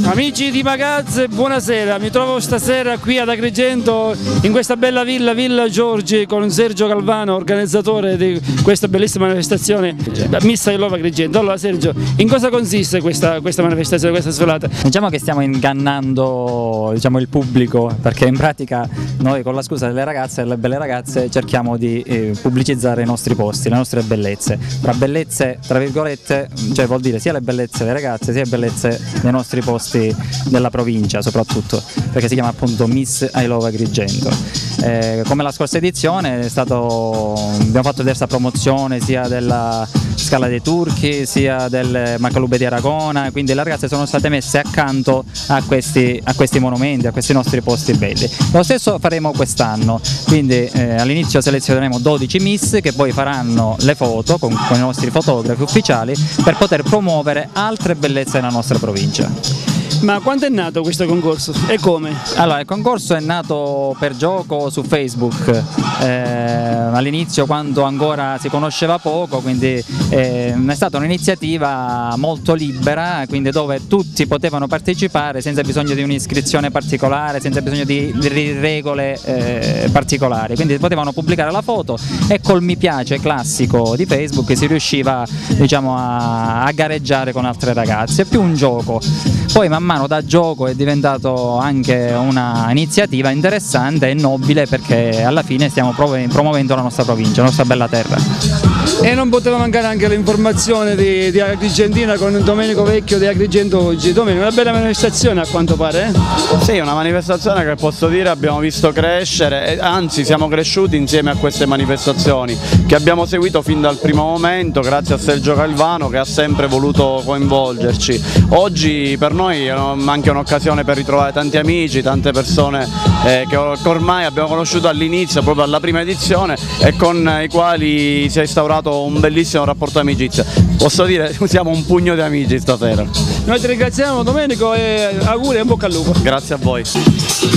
Amici di Magaz, buonasera, mi trovo stasera qui ad Agrigento in questa bella Villa Giorgi con Sergio Calvano, organizzatore di questa bellissima manifestazione Miss I Love Agrigento. Allora Sergio, in cosa consiste questa manifestazione, questa svelata? Diciamo che stiamo ingannando il pubblico, perché in pratica noi con la scusa delle ragazze e delle belle ragazze cerchiamo di pubblicizzare i nostri posti, le nostre bellezze. Tra bellezze, tra virgolette, cioè vuol dire sia le bellezze delle ragazze sia le bellezze dei nostri posti della provincia soprattutto, perché si chiama appunto Miss I Love Agrigento. Come la scorsa edizione abbiamo fatto diversa promozione sia della Scala dei Turchi sia del Macalube di Aragona, quindi le ragazze sono state messe accanto a questi monumenti, a questi nostri posti belli. Lo stesso faremo quest'anno, quindi all'inizio selezioneremo 12 Miss che poi faranno le foto con i nostri fotografi ufficiali per poter promuovere altre bellezze nella nostra provincia. Ma quando è nato questo concorso e come? Allora, il concorso è nato per gioco su Facebook, all'inizio quando ancora si conosceva poco, quindi è stata un'iniziativa molto libera, quindi dove tutti potevano partecipare senza bisogno di un'iscrizione particolare, senza bisogno di regole particolari, quindi potevano pubblicare la foto e col mi piace classico di Facebook si riusciva a gareggiare con altre ragazze. È più un gioco. Poi man mano da gioco è diventato anche una iniziativa interessante e nobile, perché alla fine stiamo promuovendo la nostra provincia, la nostra bella terra. E non poteva mancare anche l'informazione di Agrigentina con Domenico Vecchio di Agrigento Oggi. Domenico, una bella manifestazione a quanto pare, eh? Sì, una manifestazione che posso dire abbiamo visto crescere, anzi siamo cresciuti insieme a queste manifestazioni che abbiamo seguito fin dal primo momento, grazie a Sergio Calvano che ha sempre voluto coinvolgerci. Oggi per noi è anche un'occasione per ritrovare tanti amici, tante persone che ormai abbiamo conosciuto all'inizio, proprio alla prima edizione, e con i quali si è instaurato un bellissimo rapporto di amicizia. Posso dire siamo un pugno di amici stasera. Noi ti ringraziamo Domenico e auguri e in bocca al lupo. Grazie a voi.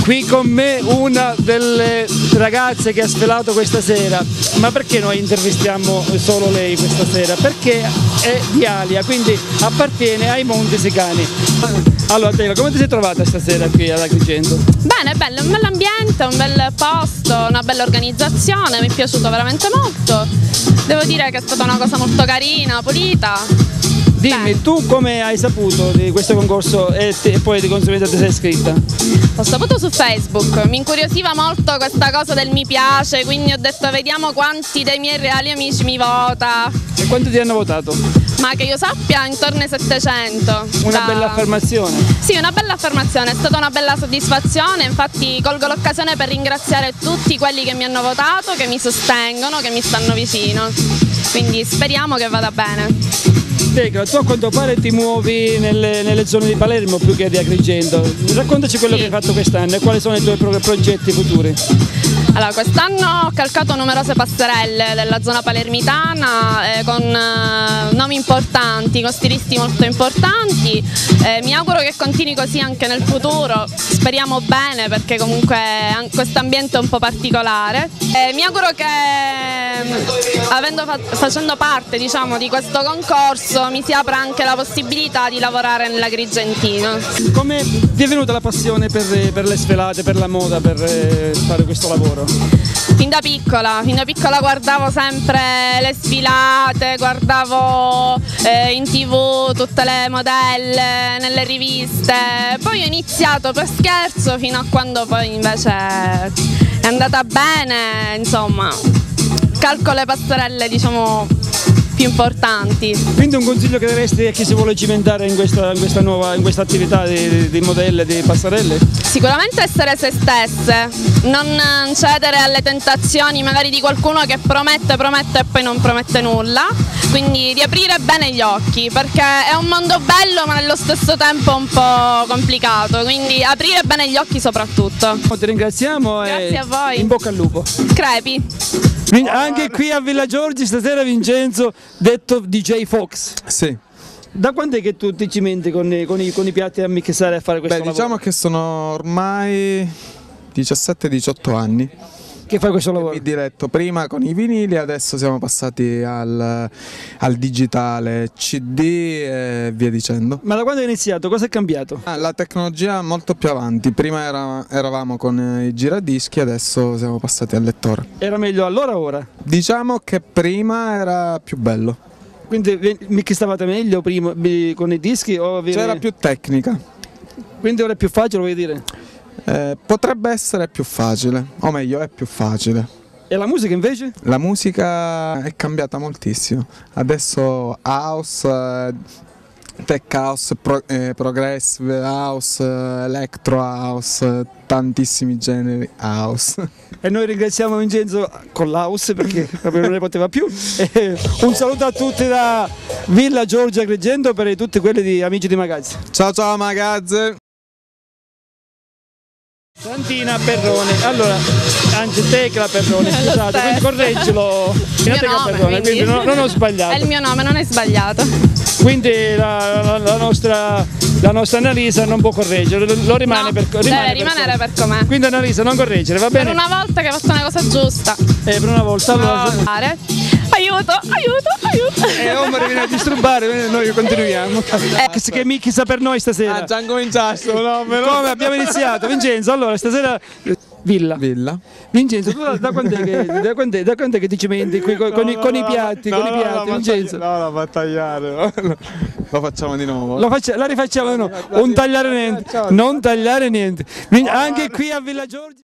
Qui con me una delle ragazze che ha svelato questa sera. Ma perché noi intervistiamo solo lei questa sera? Perché è di Alia, quindi appartiene ai Monti Sicani. Allora Taylor, come ti sei trovata stasera qui ad Agrigento? Bene, bello, un bell'ambiente, un bel posto, una bella organizzazione, mi è piaciuto veramente molto. Devo dire che è stata una cosa molto carina, pulita. Dimmi, bene. Tu come hai saputo di questo concorso e poi di conseguenza ti sei iscritta? Ho saputo su Facebook, mi incuriosiva molto questa cosa del mi piace, quindi ho detto vediamo quanti dei miei reali amici mi vota. E quanti ti hanno votato? Ma che io sappia intorno ai 700. Una bella affermazione. Sì, una bella affermazione, è stata una bella soddisfazione, infatti colgo l'occasione per ringraziare tutti quelli che mi hanno votato, che mi sostengono, che mi stanno vicino, quindi speriamo che vada bene. Tecla, tu a quanto pare ti muovi nelle zone di Palermo più che di Agrigento, raccontaci quello che hai fatto quest'anno e quali sono i tuoi progetti futuri. Allora, quest'anno ho calcato numerose passerelle della zona palermitana con nomi importanti, con stilisti molto importanti, mi auguro che continui così anche nel futuro, speriamo bene perché comunque questo ambiente è un po' particolare. Mi auguro che facendo parte di questo concorso mi si apra anche la possibilità di lavorare nell'Agrigentino. Come ti è venuta la passione per le svelate, per la moda, per fare questo lavoro? Fin da piccola guardavo sempre le sfilate, guardavo in TV tutte le modelle, nelle riviste, poi ho iniziato per scherzo fino a quando poi invece è andata bene, insomma, calco le passerelle più importanti. Quindi un consiglio che daresti a chi si vuole cimentare in questa attività di modelle, di passerelle? Sicuramente essere se stesse, non cedere alle tentazioni magari di qualcuno che promette e poi non promette nulla, quindi di aprire bene gli occhi perché è un mondo bello ma nello stesso tempo un po' complicato, quindi aprire bene gli occhi soprattutto. Ti ringraziamo. Grazie a voi. In bocca al lupo. Crepi. Anche qui a Villa Giorgi stasera Vincenzo, detto DJ Fox. Sì. Da quando è che tu ti cimenti con i piatti a mixare a fare questo lavoro? Diciamo che sono ormai 17-18 anni. che fai questo lavoro? Mi diretto prima con i vinili, adesso siamo passati al digitale, CD e via dicendo. Ma da quando hai iniziato, cosa è cambiato? La tecnologia è molto più avanti, prima eravamo con i giradischi, adesso siamo passati al lettore. Era meglio allora o ora? Diciamo che prima era più bello, Quindi che stavate meglio prima con i dischi? O c'era più tecnica. Quindi ora è più facile, vuoi dire? Potrebbe essere più facile, o meglio è più facile. E la musica invece? La musica è cambiata moltissimo, adesso house, tech house, progressive house, electro house, tantissimi generi house. E noi ringraziamo Vincenzo con l'house perché proprio non ne poteva più. E un saluto a tutti da Villa Giorgia Agrigento per tutti quelli di Amici di Magazzi. Ciao ciao magazze! Santina Perrone, allora, anzi Tecla Perrone, scusate, quindi correggilo. Tecla Perrone, quindi non ho sbagliato. È il mio nome, non è sbagliato. Quindi la nostra Annalisa non può correggere, lo rimane No, per deve rimanere per com'è. Quindi Annalisa non correggere, va Per bene? una volta che hai fatto una cosa giusta. Per una volta allora. Aiuto, aiuto, aiuto. Omar viene a disturbare, noi continuiamo. Chissà per noi stasera. Già cominciato, no? Però... Come abbiamo iniziato? Vincenzo, allora stasera Villa. Vincenzo, tu da quando è che ti cimenti qui con i piatti, Vincenzo? No, fa tagliare, lo facciamo di nuovo. La rifacciamo di nuovo. Non tagliare niente. Anche qui a Villa Giorgia.